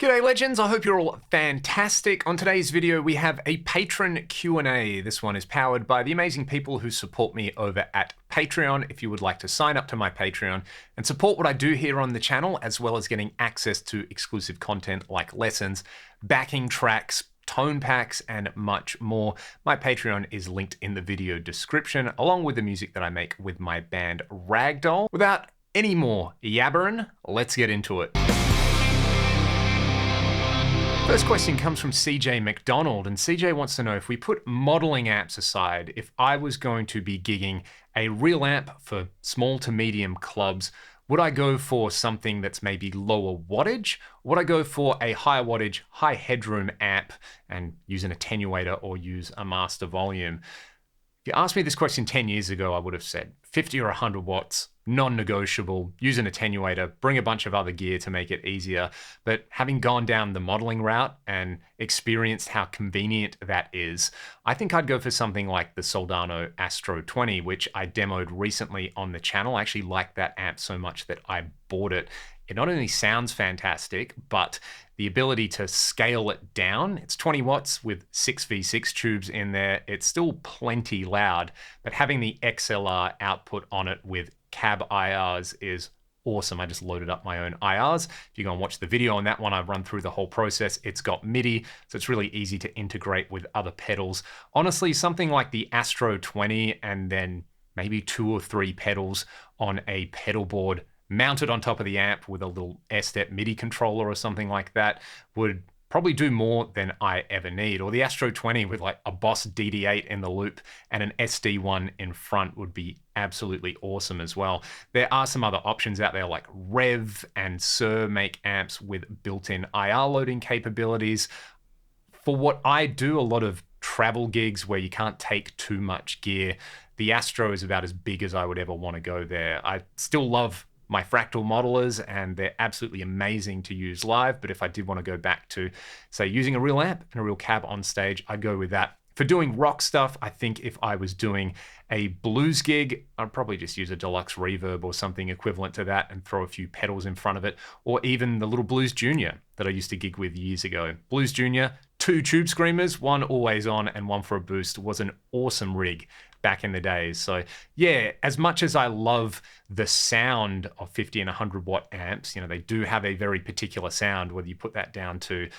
G'day legends, I hope you're all fantastic. On today's video we have a patron Q&A. This one is powered by the amazing people who support me over at Patreon. If you would like to sign up to my Patreon and support what I do here on the channel, as well as getting access to exclusive content like lessons, backing tracks, tone packs, and much more, my Patreon is linked in the video description, along with the music that I make with my band Ragdoll. Without any more yabbering, let's get into it. First question comes from CJ McDonald, and CJ wants to know, if we put modeling amps aside, if I was going to be gigging a real amp for small to medium clubs, would I go for something that's maybe lower wattage? Would I go for a higher wattage, high headroom amp and use an attenuator or use a master volume? If you asked me this question 10 years ago, I would have said 50 or 100 watts, non-negotiable, use an attenuator, bring a bunch of other gear to make it easier. But having gone down the modeling route and experienced how convenient that is, I think I'd go for something like the Soldano Astro 20, which I demoed recently on the channel. I actually like that amp so much that I bought it. It not only sounds fantastic, but the ability to scale it down. It's 20 watts with 6v6 tubes in there. It's still plenty loud, but having the XLR output on it with cab IRs is awesome. I just loaded up my own IRs. If you go and watch the video on that one, I run through the whole process. It's got MIDI, so it's really easy to integrate with other pedals. Honestly, something like the Astro 20 and then maybe 2 or 3 pedals on a pedal board mounted on top of the amp with a little S-Step MIDI controller or something like that would probably do more than I ever need. Or the Astro 20 with like a Boss DD8 in the loop and an SD1 in front would be absolutely awesome as well. There are some other options out there like Rev and Sir make amps with built-in IR loading capabilities. For what I do, a lot of travel gigs where you can't take too much gear, the Astro is about as big as I would ever want to go there. I still love my fractal modelers, and they're absolutely amazing to use live. But if I did want to go back to, say, using a real amp and a real cab on stage, I'd go with that. For doing rock stuff, I think if I was doing a blues gig, I'd probably just use a deluxe reverb or something equivalent to that and throw a few pedals in front of it, or even the little Blues Junior that I used to gig with years ago. Blues Junior, 2 tube screamers, one always on and one for a boost, was an awesome rig back in the days. So yeah, as much as I love the sound of 50 and 100 watt amps, you know, they do have a very particular sound, whether you put that down to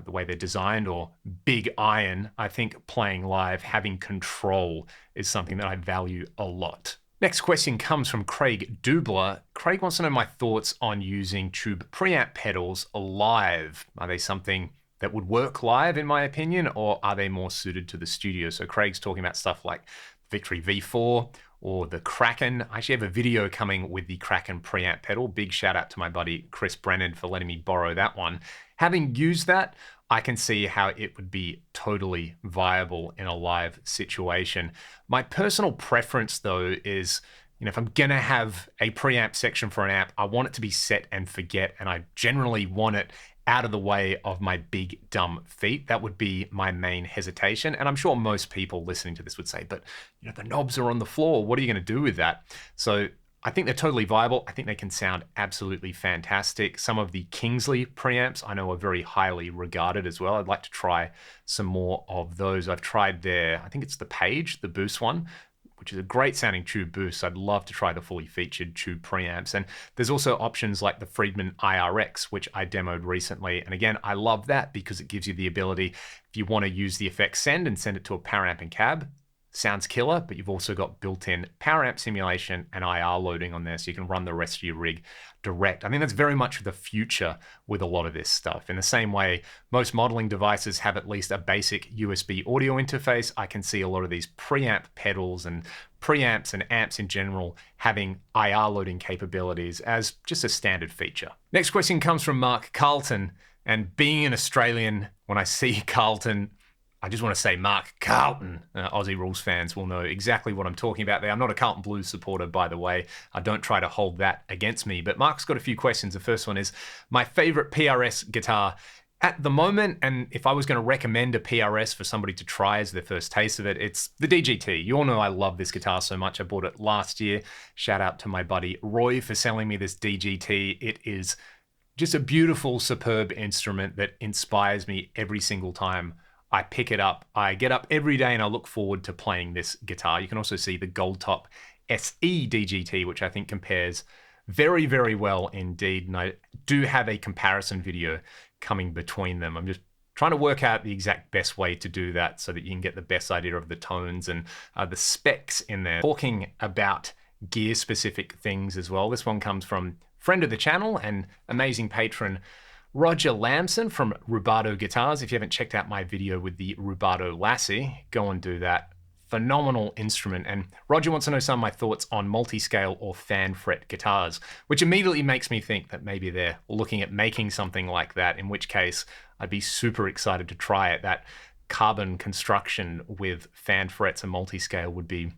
the way they're designed or big iron. I think playing live, having control is something that I value a lot. Next question comes from Craig Dubler. Craig wants to know my thoughts on using tube preamp pedals live. Are they something that would work live in my opinion, or are they more suited to the studio? So Craig's talking about stuff like Victory V4 or the Kraken. I actually have a video coming with the Kraken preamp pedal. Big shout out to my buddy Chris Brennan for letting me borrow that one. Having used that, I can see how it would be totally viable in a live situation. My personal preference though is, you know, if I'm gonna have a preamp section for an amp, I want it to be set and forget, and I generally want it out of the way of my big dumb feet. That would be my main hesitation. And I'm sure most people listening to this would say, but you know, the knobs are on the floor. What are you gonna do with that? So I think they're totally viable. I think they can sound absolutely fantastic. Some of the Kingsley preamps I know are very highly regarded as well. I'd like to try some more of those. I've tried their, I think it's the Page, the Boost one, which is a great sounding tube boost. I'd love to try the fully featured tube preamps. And there's also options like the Friedman IRX, which I demoed recently. And again, I love that because it gives you the ability, if you want to use the effect send and send it to a power amp and cab, sounds killer, but you've also got built-in power amp simulation and IR loading on there, so you can run the rest of your rig direct. I think that's very much the future with a lot of this stuff. In the same way, most modeling devices have at least a basic USB audio interface. I can see a lot of these preamp pedals and preamps and amps in general having IR loading capabilities as just a standard feature. Next question comes from Mark Carlton, and being an Australian, when I see Carlton, I just want to say Mark Carlton. Aussie Rules fans will know exactly what I'm talking about there. I'm not a Carlton Blues supporter, by the way. I don't try to hold that against me. But Mark's got a few questions. The first one is, my favorite PRS guitar at the moment, and if I was going to recommend a PRS for somebody to try as their first taste of it, it's the DGT. You all know I love this guitar so much. I bought it last year. Shout out to my buddy Roy for selling me this DGT. It is Just a beautiful, superb instrument that inspires me every single time I pick it up. I get up every day and I look forward to playing this guitar. You can also see the Gold Top SE DGT, which I think compares very, very well indeed. And I do have a comparison video coming between them. I'm just trying to work out the exact best way to do that so that you can get the best idea of the tones and the specs in there. Talking about gear specific things as well. This one comes from friend of the channel and amazing patron Roger Lamson from Rubato Guitars. If you haven't checked out my video with the Rubato Lassie, go and do that. Phenomenal instrument. And Roger wants to know some of my thoughts on multiscale or fan fret guitars, which immediately makes me think that maybe they're looking at making something like that, in which case I'd be super excited to try it. That carbon construction with fan frets and multiscale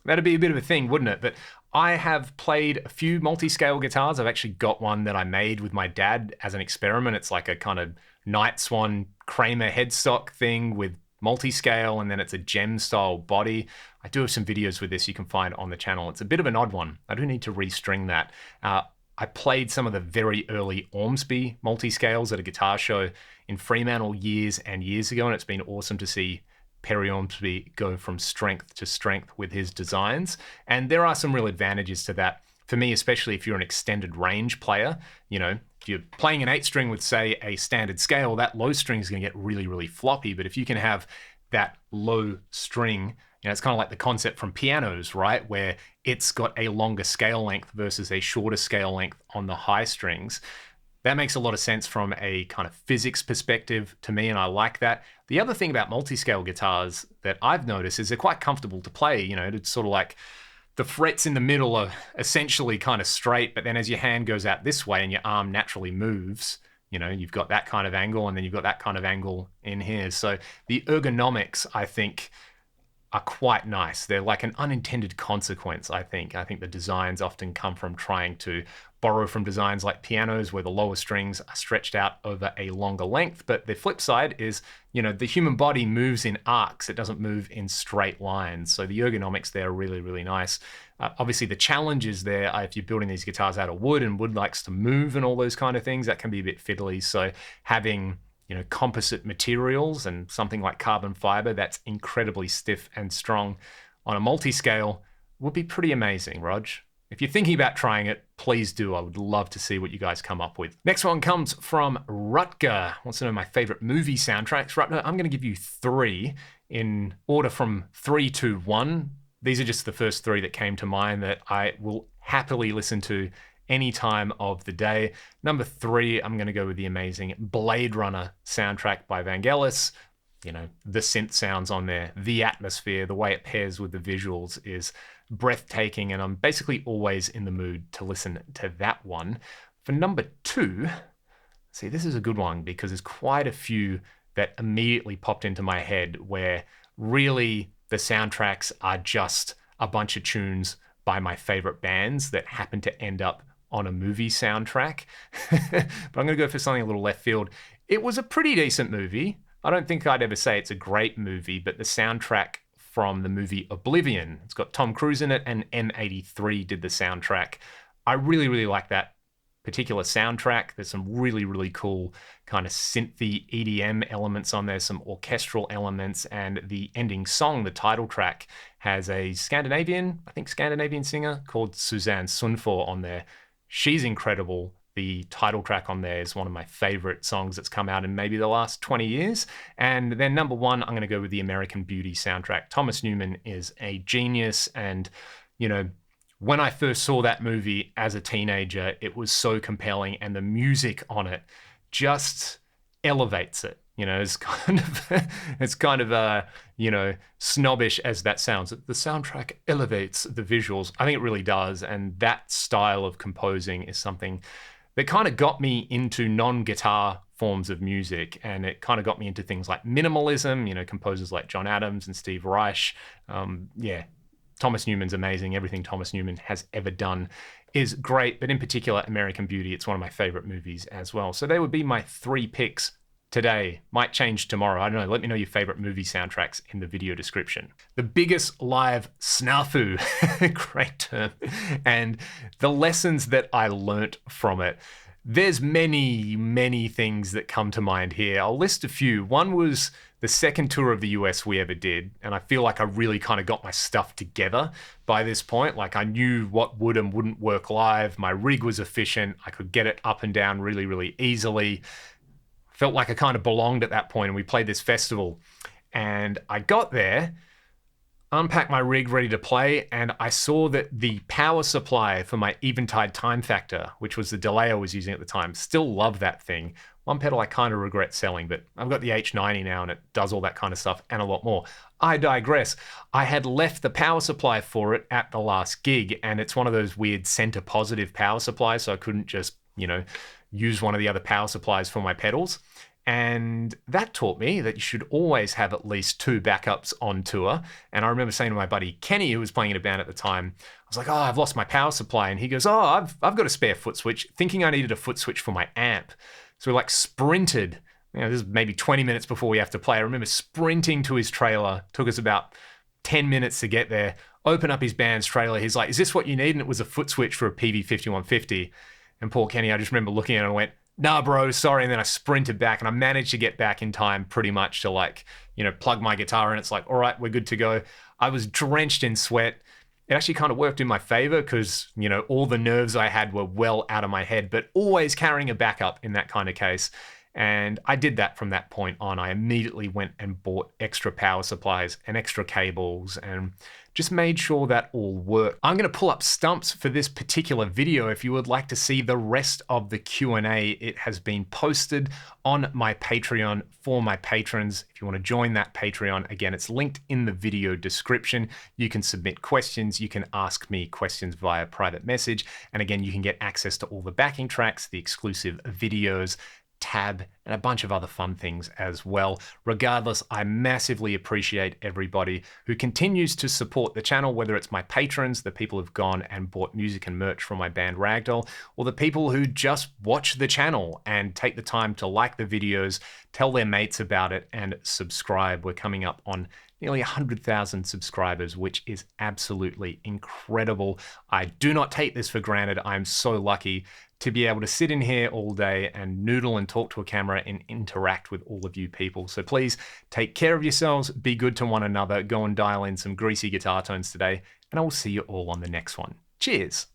that'd be a bit of a thing, wouldn't it? But I have played a few multiscale guitars. I've actually got one that I made with my dad as an experiment. It's like a kind of Night Swan Kramer headstock thing with multiscale, and then it's a gem style body. I do have some videos with this you can find on the channel. It's a bit of an odd one. I do need to restring that. I played some of the very early Ormsby multiscales at a guitar show in Fremantle years and years ago, and it's been awesome to see Perry Ormsby go from strength to strength with his designs. And there are some real advantages to that. For me, especially if you're an extended range player, if you're playing an 8-string with, say, a standard scale, that low string is going to get really, really floppy. But if you can have that low string, it's kind of like the concept from pianos, right? Where it's got a longer scale length versus a shorter scale length on the high strings. That makes a lot of sense from a kind of physics perspective to me, and I like that. The other thing about multiscale guitars that I've noticed is they're quite comfortable to play. It's sort of like the frets in the middle are essentially kind of straight, but then as your hand goes out this way and your arm naturally moves, you've got that kind of angle, and then you've got that kind of angle in here. So the ergonomics, I think, are quite nice. They're like an unintended consequence, I think. I think the designs often come from trying to borrow from designs like pianos where the lower strings are stretched out over a longer length. But the flip side is, the human body moves in arcs. It doesn't move in straight lines. So the ergonomics there are really, really nice. Obviously, the challenge is there if you're building these guitars out of wood and wood likes to move and all those kind of things, that can be a bit fiddly. So having composite materials and something like carbon fiber that's incredibly stiff and strong on a multi-scale would be pretty amazing, Rog. If you're thinking about trying it, please do. I would love to see what you guys come up with. Next one comes from Rutger. Wants to know my favorite movie soundtracks. Rutger, I'm going to give you 3 in order from 3 to 1. These are just the first 3 that came to mind that I will happily listen to any time of the day. Number 3, I'm going to go with the amazing Blade Runner soundtrack by Vangelis. The synth sounds on there, the atmosphere, the way it pairs with the visuals is breathtaking, and I'm basically always in the mood to listen to that one. For number 2, see, this is a good one because there's quite a few that immediately popped into my head where really the soundtracks are just a bunch of tunes by my favorite bands that happen to end up on a movie soundtrack. But I'm going to go for something a little left field. It was a pretty decent movie. I don't think I'd ever say it's a great movie, but the soundtrack from the movie Oblivion, it's got Tom Cruise in it, and M83 did the soundtrack. I really, really like that particular soundtrack. There's some really, really cool kind of synthy EDM elements on there, some orchestral elements, and the ending song, the title track, has a Scandinavian singer called Suzanne Sundfør on there. She's incredible. The title track on there is one of my favorite songs that's come out in maybe the last 20 years. And then number 1, I'm going to go with the American Beauty soundtrack. Thomas Newman is a genius. And, when I first saw that movie as a teenager, it was so compelling. And the music on it just elevates it. It's kind of snobbish as that sounds. The soundtrack elevates the visuals. I think it really does. And that style of composing is something that kind of got me into non-guitar forms of music. And it kind of got me into things like minimalism, composers like John Adams and Steve Reich. Thomas Newman's amazing. Everything Thomas Newman has ever done is great. But in particular, American Beauty, it's one of my favorite movies as well. So they would be my 3 picks today. Might change tomorrow. I don't know. Let me know your favorite movie soundtracks in the video description. The biggest live SNAFU, great term, and the lessons that I learnt from it. There's many things that come to mind here. I'll list a few. One was the second tour of the US we ever did, and I feel like I really kind of got my stuff together by this point. Like I knew what would and wouldn't work live. My rig was efficient. I could get it up and down really easily. Felt like I kind of belonged at that point, and we played this festival. And I got there, unpacked my rig ready to play, and I saw that the power supply for my Eventide time factor, which was the delay I was using at the time, still love that thing. One pedal I kind of regret selling, but I've got the H90 now and it does all that kind of stuff and a lot more. I digress. I had left the power supply for it at the last gig, and it's one of those weird center positive power supplies, so I couldn't just, use one of the other power supplies for my pedals. And that taught me that you should always have at least 2 backups on tour. And I remember saying to my buddy Kenny, who was playing in a band at the time, I was like, oh, I've lost my power supply. And he goes, oh, I've got a spare foot switch, thinking I needed a foot switch for my amp. So we like sprinted, this is maybe 20 minutes before we have to play. I remember sprinting to his trailer, took us about 10 minutes to get there, open up his band's trailer. He's like, is this what you need? And it was a foot switch for a PV5150. And poor Kenny, I just remember looking at it and went, nah, bro, sorry. And then I sprinted back and I managed to get back in time pretty much to plug my guitar in. It's like, all right, we're good to go. I was drenched in sweat. It actually kind of worked in my favor because, all the nerves I had were well out of my head, but always carrying a backup in that kind of case. And I did that from that point on. I immediately went and bought extra power supplies and extra cables and just made sure that all worked. I'm going to pull up stumps for this particular video. If you would like to see the rest of the Q&A, it has been posted on my Patreon for my patrons. If you want to join that Patreon, again, it's linked in the video description. You can submit questions. You can ask me questions via private message. And again, you can get access to all the backing tracks, the exclusive videos, tab, and a bunch of other fun things as well. Regardless, I massively appreciate everybody who continues to support the channel, whether it's my patrons, the people who've gone and bought music and merch from my band Ragdoll, or the people who just watch the channel and take the time to like the videos, tell their mates about it, and subscribe. We're coming up on nearly 100,000 subscribers, which is absolutely incredible. I do not take this for granted. I'm so lucky to be able to sit in here all day and noodle and talk to a camera and interact with all of you people. So please take care of yourselves, be good to one another, go and dial in some greasy guitar tones today, and I will see you all on the next one. Cheers.